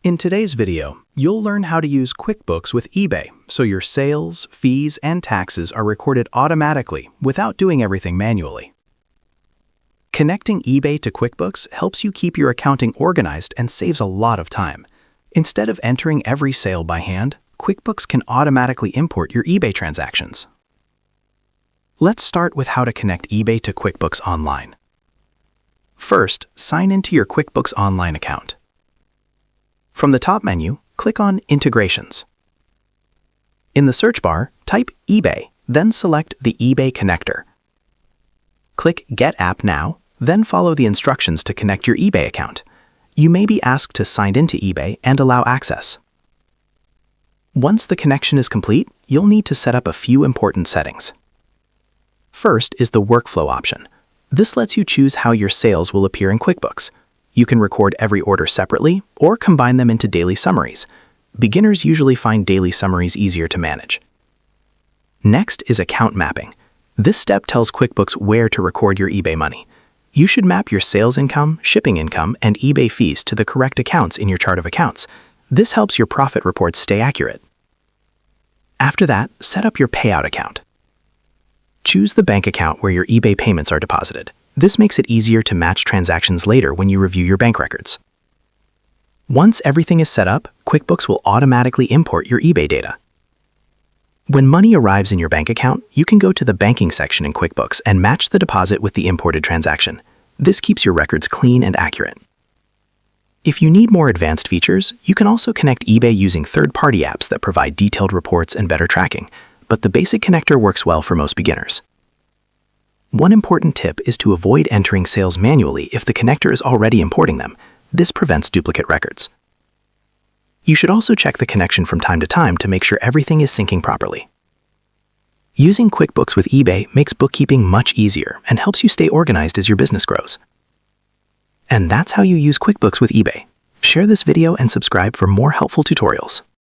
In today's video, you'll learn how to use QuickBooks with eBay so your sales, fees, and taxes are recorded automatically without doing everything manually. Connecting eBay to QuickBooks helps you keep your accounting organized and saves a lot of time. Instead of entering every sale by hand, QuickBooks can automatically import your eBay transactions. Let's start with how to connect eBay to QuickBooks Online. First, sign into your QuickBooks Online account. From the top menu, click on Integrations. In the search bar, type eBay, then select the eBay connector. Click Get App Now, then follow the instructions to connect your eBay account. You may be asked to sign into eBay and allow access. Once the connection is complete, you'll need to set up a few important settings. First is the Workflow option. This lets you choose how your sales will appear in QuickBooks. You can record every order separately or combine them into daily summaries. Beginners usually find daily summaries easier to manage. Next is Account Mapping. This step tells QuickBooks where to record your eBay money. You should map your sales income, shipping income, and eBay fees to the correct accounts in your chart of accounts. This helps your profit reports stay accurate. After that, set up your payout account. Choose the bank account where your eBay payments are deposited. This makes it easier to match transactions later when you review your bank records. Once everything is set up, QuickBooks will automatically import your eBay data. When money arrives in your bank account, you can go to the banking section in QuickBooks and match the deposit with the imported transaction. This keeps your records clean and accurate. If you need more advanced features, you can also connect eBay using third-party apps that provide detailed reports and better tracking, but the basic connector works well for most beginners. One important tip is to avoid entering sales manually if the connector is already importing them. This prevents duplicate records. You should also check the connection from time to time to make sure everything is syncing properly. Using QuickBooks with eBay makes bookkeeping much easier and helps you stay organized as your business grows. And that's how you use QuickBooks with eBay. Share this video and subscribe for more helpful tutorials.